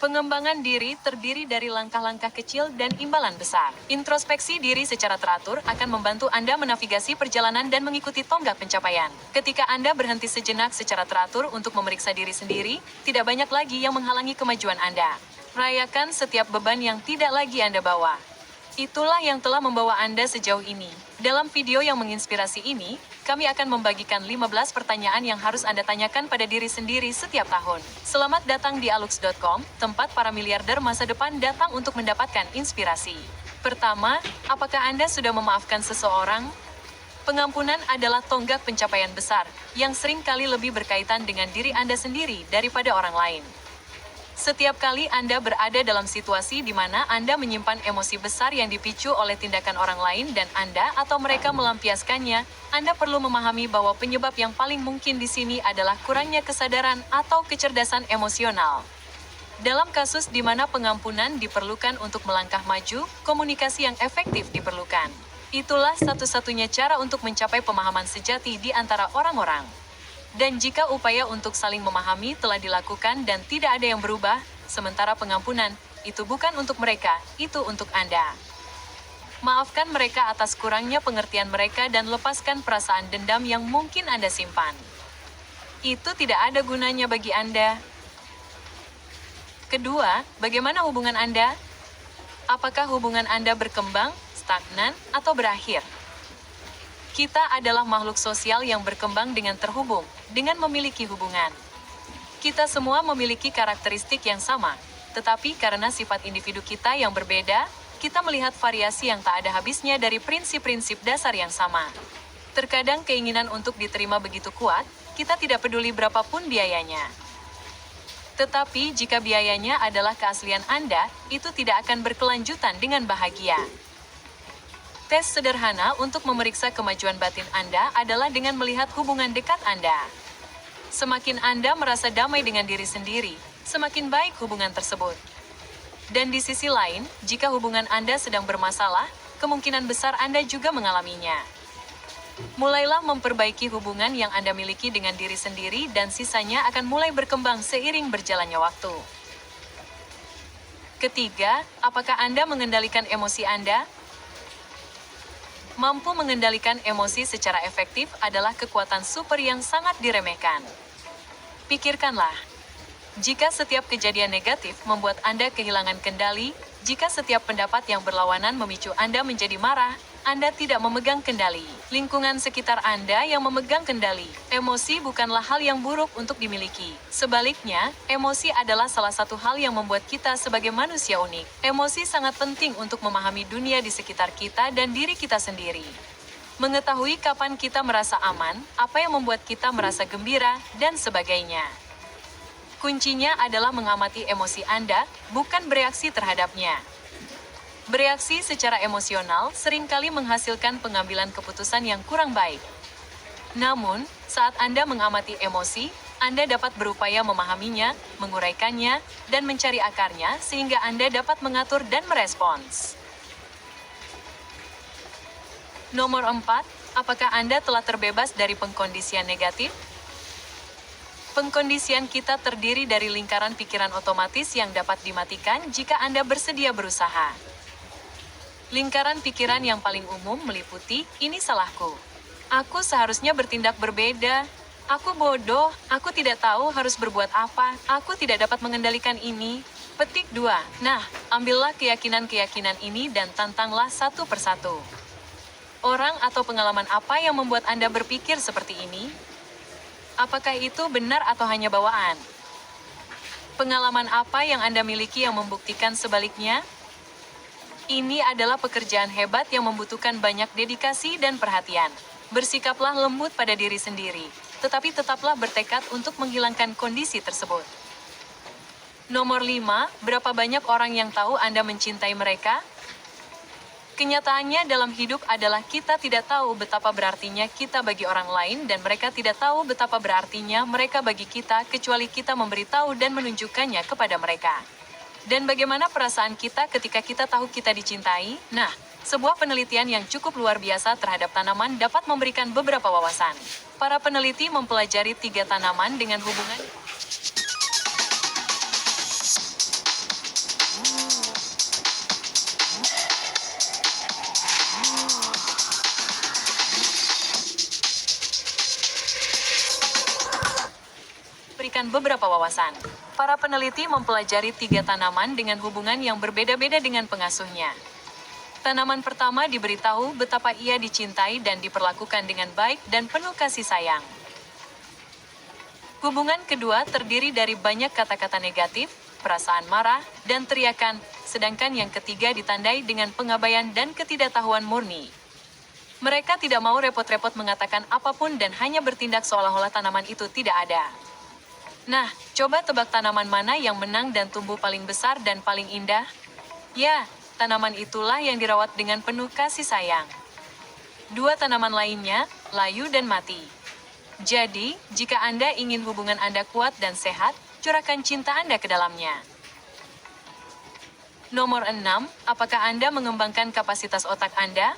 Pengembangan diri terdiri dari langkah-langkah kecil dan imbalan besar. Introspeksi diri secara teratur akan membantu Anda menavigasi perjalanan dan mengikuti tonggak pencapaian. Ketika Anda berhenti sejenak secara teratur untuk memeriksa diri sendiri, tidak banyak lagi yang menghalangi kemajuan Anda. Rayakan setiap beban yang tidak lagi Anda bawa. Itulah yang telah membawa Anda sejauh ini. Dalam video yang menginspirasi ini, kami akan membagikan 15 pertanyaan yang harus Anda tanyakan pada diri sendiri setiap tahun. Selamat datang di alux.com, tempat para miliarder masa depan datang untuk mendapatkan inspirasi. Pertama, apakah Anda sudah memaafkan seseorang? Pengampunan adalah tonggak pencapaian besar, yang sering kali lebih berkaitan dengan diri Anda sendiri daripada orang lain. Setiap kali Anda berada dalam situasi di mana Anda menyimpan emosi besar yang dipicu oleh tindakan orang lain dan Anda atau mereka melampiaskannya, Anda perlu memahami bahwa penyebab yang paling mungkin di sini adalah kurangnya kesadaran atau kecerdasan emosional. Dalam kasus di mana pengampunan diperlukan untuk melangkah maju, komunikasi yang efektif diperlukan. Itulah satu-satunya cara untuk mencapai pemahaman sejati di antara orang-orang. Dan jika upaya untuk saling memahami telah dilakukan dan tidak ada yang berubah, sementara pengampunan, itu bukan untuk mereka, itu untuk Anda. Maafkan mereka atas kurangnya pengertian mereka dan lepaskan perasaan dendam yang mungkin Anda simpan. Itu tidak ada gunanya bagi Anda. Kedua, bagaimana hubungan Anda? Apakah hubungan Anda berkembang, stagnan, atau berakhir? Kita adalah makhluk sosial yang berkembang dengan terhubung, dengan memiliki hubungan. Kita semua memiliki karakteristik yang sama, tetapi karena sifat individu kita yang berbeda, kita melihat variasi yang tak ada habisnya dari prinsip-prinsip dasar yang sama. Terkadang keinginan untuk diterima begitu kuat, kita tidak peduli berapapun biayanya. Tetapi jika biayanya adalah keaslian Anda, itu tidak akan berkelanjutan dengan bahagia. Tes sederhana untuk memeriksa kemajuan batin Anda adalah dengan melihat hubungan dekat Anda. Semakin Anda merasa damai dengan diri sendiri, semakin baik hubungan tersebut. Dan di sisi lain, jika hubungan Anda sedang bermasalah, kemungkinan besar Anda juga mengalaminya. Mulailah memperbaiki hubungan yang Anda miliki dengan diri sendiri dan sisanya akan mulai berkembang seiring berjalannya waktu. Ketiga, apakah Anda mengendalikan emosi Anda? Mampu mengendalikan emosi secara efektif adalah kekuatan super yang sangat diremehkan. Pikirkanlah, jika setiap kejadian negatif membuat Anda kehilangan kendali, jika setiap pendapat yang berlawanan memicu Anda menjadi marah, Anda tidak memegang kendali. Lingkungan sekitar Anda yang memegang kendali. Emosi bukanlah hal yang buruk untuk dimiliki. Sebaliknya, emosi adalah salah satu hal yang membuat kita sebagai manusia unik. Emosi sangat penting untuk memahami dunia di sekitar kita dan diri kita sendiri. Mengetahui kapan kita merasa aman, apa yang membuat kita merasa gembira, dan sebagainya. Kuncinya adalah mengamati emosi Anda, bukan bereaksi terhadapnya. Bereaksi secara emosional seringkali menghasilkan pengambilan keputusan yang kurang baik. Namun, saat Anda mengamati emosi, Anda dapat berupaya memahaminya, menguraikannya, dan mencari akarnya sehingga Anda dapat mengatur dan merespons. Nomor 4, apakah Anda telah terbebas dari pengkondisian negatif? Pengkondisian kita terdiri dari lingkaran pikiran otomatis yang dapat dimatikan jika Anda bersedia berusaha. Lingkaran pikiran yang paling umum meliputi, ini salahku. Aku seharusnya bertindak berbeda. Aku bodoh, aku tidak tahu harus berbuat apa, aku tidak dapat mengendalikan ini. Petik 2. Nah, ambillah keyakinan-keyakinan ini dan tantanglah satu persatu. Orang atau pengalaman apa yang membuat Anda berpikir seperti ini? Apakah itu benar atau hanya bawaan? Pengalaman apa yang Anda miliki yang membuktikan sebaliknya? Ini adalah pekerjaan hebat yang membutuhkan banyak dedikasi dan perhatian. Bersikaplah lembut pada diri sendiri, tetapi tetaplah bertekad untuk menghilangkan kondisi tersebut. Nomor 5, berapa banyak orang yang tahu Anda mencintai mereka? Kenyataannya dalam hidup adalah kita tidak tahu betapa berartinya kita bagi orang lain dan mereka tidak tahu betapa berartinya mereka bagi kita kecuali kita memberitahu dan menunjukkannya kepada mereka. Dan bagaimana perasaan kita ketika kita tahu kita dicintai? Nah, sebuah penelitian yang cukup luar biasa terhadap tanaman dapat memberikan beberapa wawasan. Para peneliti mempelajari 3 tanaman dengan hubungan beberapa wawasan. Para peneliti mempelajari 3 tanaman dengan hubungan yang berbeda-beda dengan pengasuhnya. Tanaman pertama diberitahu betapa ia dicintai dan diperlakukan dengan baik dan penuh kasih sayang. Hubungan kedua terdiri dari banyak kata-kata negatif, perasaan marah, dan teriakan, sedangkan yang ketiga ditandai dengan pengabaian dan ketidaktahuan murni. Mereka tidak mau repot-repot mengatakan apapun dan hanya bertindak seolah-olah tanaman itu tidak ada. Nah, coba tebak tanaman mana yang menang dan tumbuh paling besar dan paling indah? Ya, tanaman itulah yang dirawat dengan penuh kasih sayang. 2 tanaman lainnya, layu dan mati. Jadi, jika Anda ingin hubungan Anda kuat dan sehat, curahkan cinta Anda ke dalamnya. Nomor 6, apakah Anda mengembangkan kapasitas otak Anda?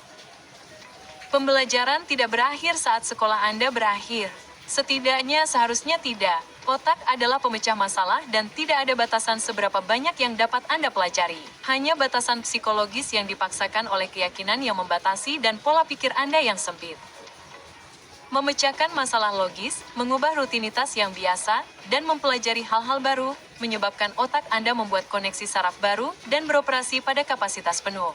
Pembelajaran tidak berakhir saat sekolah Anda berakhir. Setidaknya seharusnya tidak. Otak adalah pemecah masalah dan tidak ada batasan seberapa banyak yang dapat Anda pelajari. Hanya batasan psikologis yang dipaksakan oleh keyakinan yang membatasi dan pola pikir Anda yang sempit. Memecahkan masalah logis, mengubah rutinitas yang biasa, dan mempelajari hal-hal baru, menyebabkan otak Anda membuat koneksi saraf baru dan beroperasi pada kapasitas penuh.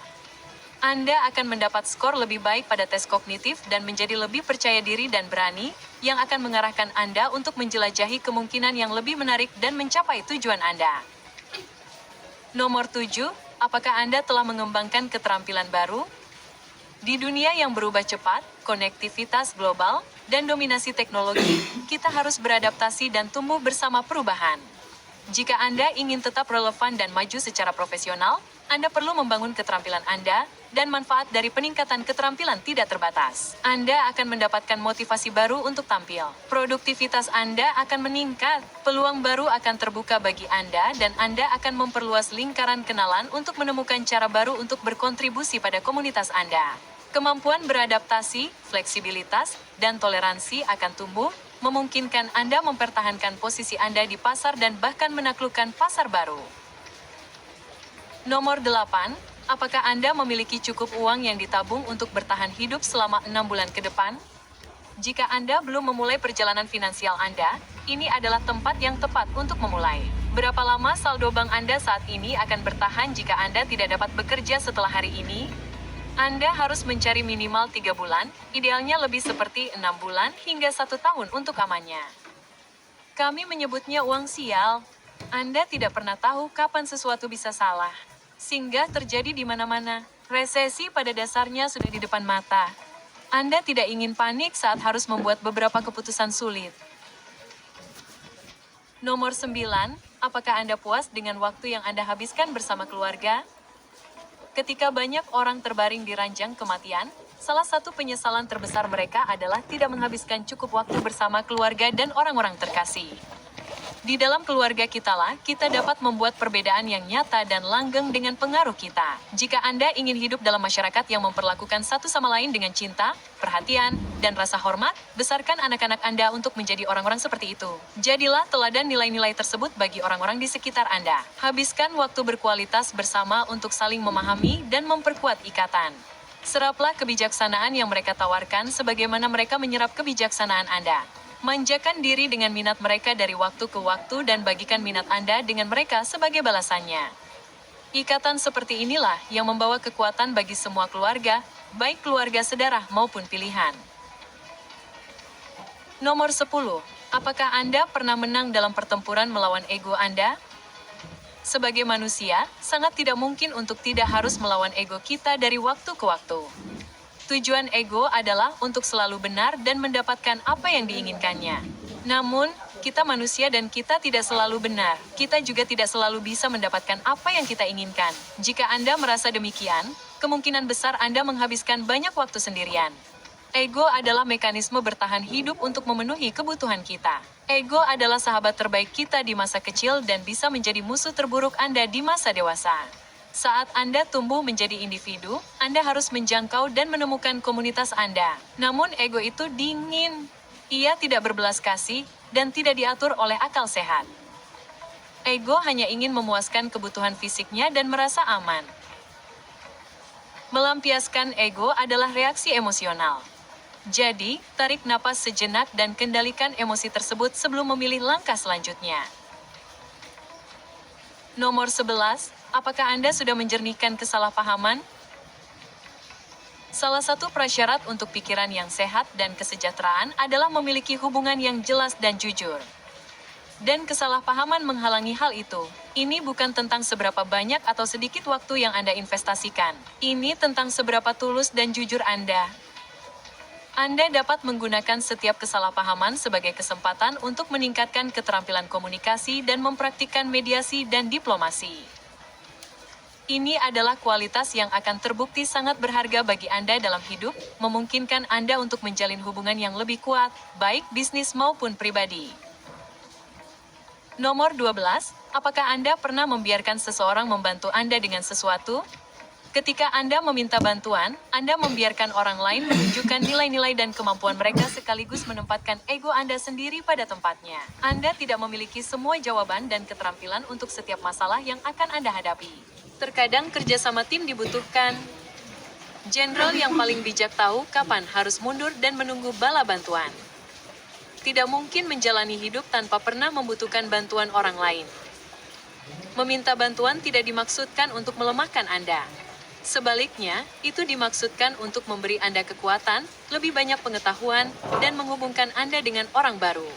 Anda akan mendapat skor lebih baik pada tes kognitif dan menjadi lebih percaya diri dan berani, yang akan mengarahkan Anda untuk menjelajahi kemungkinan yang lebih menarik dan mencapai tujuan Anda. Nomor 7, apakah Anda telah mengembangkan keterampilan baru? Di dunia yang berubah cepat, konektivitas global, dan dominasi teknologi, kita harus beradaptasi dan tumbuh bersama perubahan. Jika Anda ingin tetap relevan dan maju secara profesional, Anda perlu membangun keterampilan Anda, dan manfaat dari peningkatan keterampilan tidak terbatas. Anda akan mendapatkan motivasi baru untuk tampil. Produktivitas Anda akan meningkat, peluang baru akan terbuka bagi Anda, dan Anda akan memperluas lingkaran kenalan untuk menemukan cara baru untuk berkontribusi pada komunitas Anda. Kemampuan beradaptasi, fleksibilitas, dan toleransi akan tumbuh, memungkinkan Anda mempertahankan posisi Anda di pasar dan bahkan menaklukkan pasar baru. Nomor 8, apakah Anda memiliki cukup uang yang ditabung untuk bertahan hidup selama 6 bulan ke depan? Jika Anda belum memulai perjalanan finansial Anda, ini adalah tempat yang tepat untuk memulai. Berapa lama saldo bank Anda saat ini akan bertahan jika Anda tidak dapat bekerja setelah hari ini? Anda harus mencari minimal 3 bulan, idealnya lebih seperti 6 bulan hingga 1 tahun untuk amannya. Kami menyebutnya uang sial. Anda tidak pernah tahu kapan sesuatu bisa salah. Singgah terjadi di mana-mana. Resesi pada dasarnya sudah di depan mata. Anda tidak ingin panik saat harus membuat beberapa keputusan sulit. Nomor 9, apakah Anda puas dengan waktu yang Anda habiskan bersama keluarga? Ketika banyak orang terbaring di ranjang kematian, salah satu penyesalan terbesar mereka adalah tidak menghabiskan cukup waktu bersama keluarga dan orang-orang terkasih. Di dalam keluarga kitalah, kita dapat membuat perbedaan yang nyata dan langgeng dengan pengaruh kita. Jika Anda ingin hidup dalam masyarakat yang memperlakukan satu sama lain dengan cinta, perhatian, dan rasa hormat, besarkan anak-anak Anda untuk menjadi orang-orang seperti itu. Jadilah teladan nilai-nilai tersebut bagi orang-orang di sekitar Anda. Habiskan waktu berkualitas bersama untuk saling memahami dan memperkuat ikatan. Seraplah kebijaksanaan yang mereka tawarkan sebagaimana mereka menyerap kebijaksanaan Anda. Manjakan diri dengan minat mereka dari waktu ke waktu dan bagikan minat Anda dengan mereka sebagai balasannya. Ikatan seperti inilah yang membawa kekuatan bagi semua keluarga, baik keluarga sedarah maupun pilihan. Nomor 10. Apakah Anda pernah menang dalam pertempuran melawan ego Anda? Sebagai manusia, sangat tidak mungkin untuk tidak harus melawan ego kita dari waktu ke waktu. Tujuan ego adalah untuk selalu benar dan mendapatkan apa yang diinginkannya. Namun, kita manusia dan kita tidak selalu benar. Kita juga tidak selalu bisa mendapatkan apa yang kita inginkan. Jika Anda merasa demikian, kemungkinan besar Anda menghabiskan banyak waktu sendirian. Ego adalah mekanisme bertahan hidup untuk memenuhi kebutuhan kita. Ego adalah sahabat terbaik kita di masa kecil dan bisa menjadi musuh terburuk Anda di masa dewasa. Saat Anda tumbuh menjadi individu, Anda harus menjangkau dan menemukan komunitas Anda. Namun ego itu dingin. Ia tidak berbelas kasih, dan tidak diatur oleh akal sehat. Ego hanya ingin memuaskan kebutuhan fisiknya dan merasa aman. Melampiaskan ego adalah reaksi emosional. Jadi, tarik napas sejenak dan kendalikan emosi tersebut sebelum memilih langkah selanjutnya. Nomor 11, apakah Anda sudah menjernihkan kesalahpahaman? Salah satu prasyarat untuk pikiran yang sehat dan kesejahteraan adalah memiliki hubungan yang jelas dan jujur. Dan kesalahpahaman menghalangi hal itu. Ini bukan tentang seberapa banyak atau sedikit waktu yang Anda investasikan. Ini tentang seberapa tulus dan jujur Anda. Anda dapat menggunakan setiap kesalahpahaman sebagai kesempatan untuk meningkatkan keterampilan komunikasi dan mempraktikkan mediasi dan diplomasi. Ini adalah kualitas yang akan terbukti sangat berharga bagi Anda dalam hidup, memungkinkan Anda untuk menjalin hubungan yang lebih kuat, baik bisnis maupun pribadi. Nomor 12, apakah Anda pernah membiarkan seseorang membantu Anda dengan sesuatu? Ketika Anda meminta bantuan, Anda membiarkan orang lain menunjukkan nilai-nilai dan kemampuan mereka sekaligus menempatkan ego Anda sendiri pada tempatnya. Anda tidak memiliki semua jawaban dan keterampilan untuk setiap masalah yang akan Anda hadapi. Terkadang kerjasama tim dibutuhkan. Jenderal yang paling bijak tahu kapan harus mundur dan menunggu bala bantuan. Tidak mungkin menjalani hidup tanpa pernah membutuhkan bantuan orang lain. Meminta bantuan tidak dimaksudkan untuk melemahkan Anda. Sebaliknya, itu dimaksudkan untuk memberi Anda kekuatan, lebih banyak pengetahuan, dan menghubungkan Anda dengan orang baru.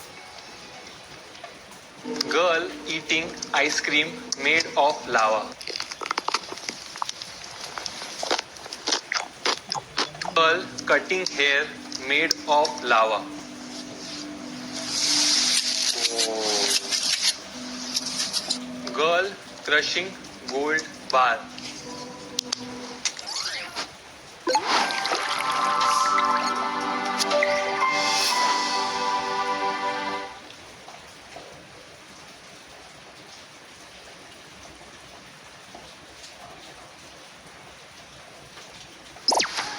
Girl eating ice cream made of lava. Girl cutting hair made of lava. Oh. Girl crushing gold bar.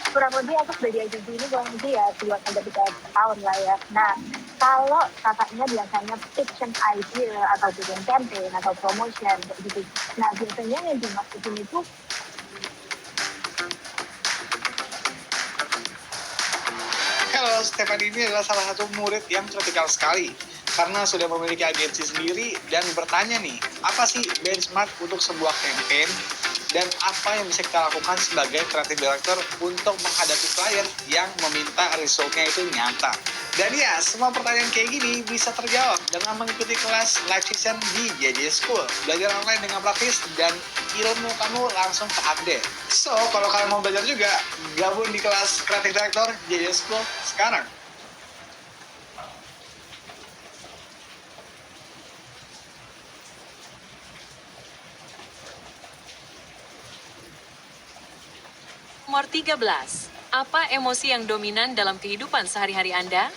Kurang lebih aku sudah diajar ini kurang lebih ya 2-3 tahun lah ya. Nah, kalau kakaknya biasanya pitch an idea atau bikin campaign atau promotion kayak gitu. Nah, biasanya yang dimaksudin itu Halo, Stefan ini adalah salah satu murid yang terkenal sekali karena sudah memiliki agensi sendiri dan bertanya nih, apa sih benchmark untuk sebuah campaign dan apa yang bisa kita lakukan sebagai creative director untuk menghadapi klien yang meminta resultnya itu nyata. Dan ya, semua pertanyaan kayak gini bisa terjawab dengan mengikuti kelas live session di JJ School. Belajar online dengan praktis dan ilmu kamu langsung terupdate. So, kalau kalian mau belajar juga, gabung di kelas Creative Director JJ School sekarang. Nomor 13. Apa emosi yang dominan dalam kehidupan sehari-hari Anda?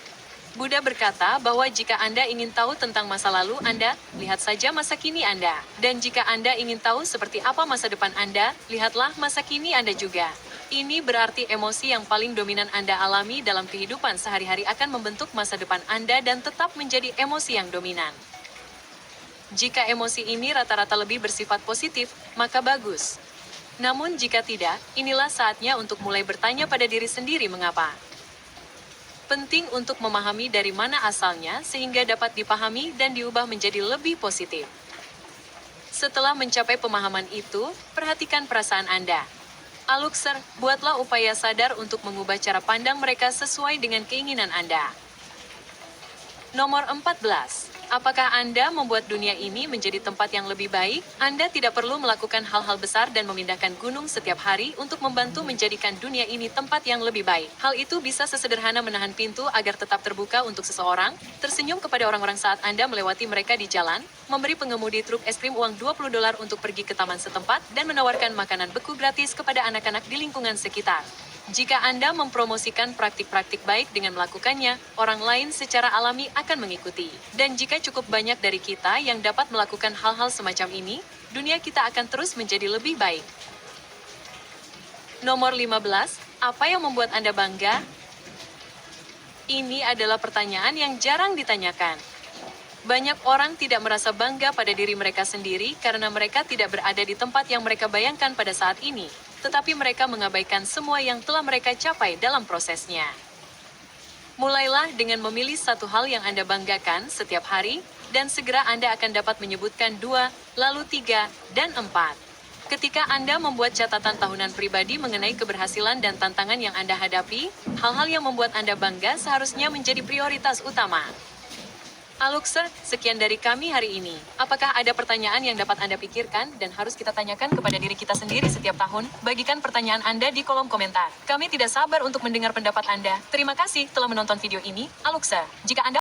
Buddha berkata bahwa jika Anda ingin tahu tentang masa lalu Anda, lihat saja masa kini Anda. Dan jika Anda ingin tahu seperti apa masa depan Anda, lihatlah masa kini Anda juga. Ini berarti emosi yang paling dominan Anda alami dalam kehidupan sehari-hari akan membentuk masa depan Anda dan tetap menjadi emosi yang dominan. Jika emosi ini rata-rata lebih bersifat positif, maka bagus. Namun jika tidak, inilah saatnya untuk mulai bertanya pada diri sendiri mengapa. Penting untuk memahami dari mana asalnya sehingga dapat dipahami dan diubah menjadi lebih positif. Setelah mencapai pemahaman itu, perhatikan perasaan Anda. Alukser, buatlah upaya sadar untuk mengubah cara pandang mereka sesuai dengan keinginan Anda. Nomor 14. Apakah Anda membuat dunia ini menjadi tempat yang lebih baik? Anda tidak perlu melakukan hal-hal besar dan memindahkan gunung setiap hari untuk membantu menjadikan dunia ini tempat yang lebih baik. Hal itu bisa sesederhana menahan pintu agar tetap terbuka untuk seseorang, tersenyum kepada orang-orang saat Anda melewati mereka di jalan, memberi pengemudi truk es krim uang $20 untuk pergi ke taman setempat, dan menawarkan makanan beku gratis kepada anak-anak di lingkungan sekitar. Jika Anda mempromosikan praktik-praktik baik dengan melakukannya, orang lain secara alami akan mengikuti. Dan jika cukup banyak dari kita yang dapat melakukan hal-hal semacam ini, dunia kita akan terus menjadi lebih baik. Nomor 15, apa yang membuat Anda bangga? Ini adalah pertanyaan yang jarang ditanyakan. Banyak orang tidak merasa bangga pada diri mereka sendiri karena mereka tidak berada di tempat yang mereka bayangkan pada saat ini, tetapi mereka mengabaikan semua yang telah mereka capai dalam prosesnya. Mulailah dengan memilih satu hal yang Anda banggakan setiap hari, dan segera Anda akan dapat menyebutkan 2, lalu 3, dan 4. Ketika Anda membuat catatan tahunan pribadi mengenai keberhasilan dan tantangan yang Anda hadapi, hal-hal yang membuat Anda bangga seharusnya menjadi prioritas utama. Aluxer, sekian dari kami hari ini. Apakah ada pertanyaan yang dapat Anda pikirkan dan harus kita tanyakan kepada diri kita sendiri setiap tahun? Bagikan pertanyaan Anda di kolom komentar. Kami tidak sabar untuk mendengar pendapat Anda. Terima kasih telah menonton video ini, Aluxer. Jika Anda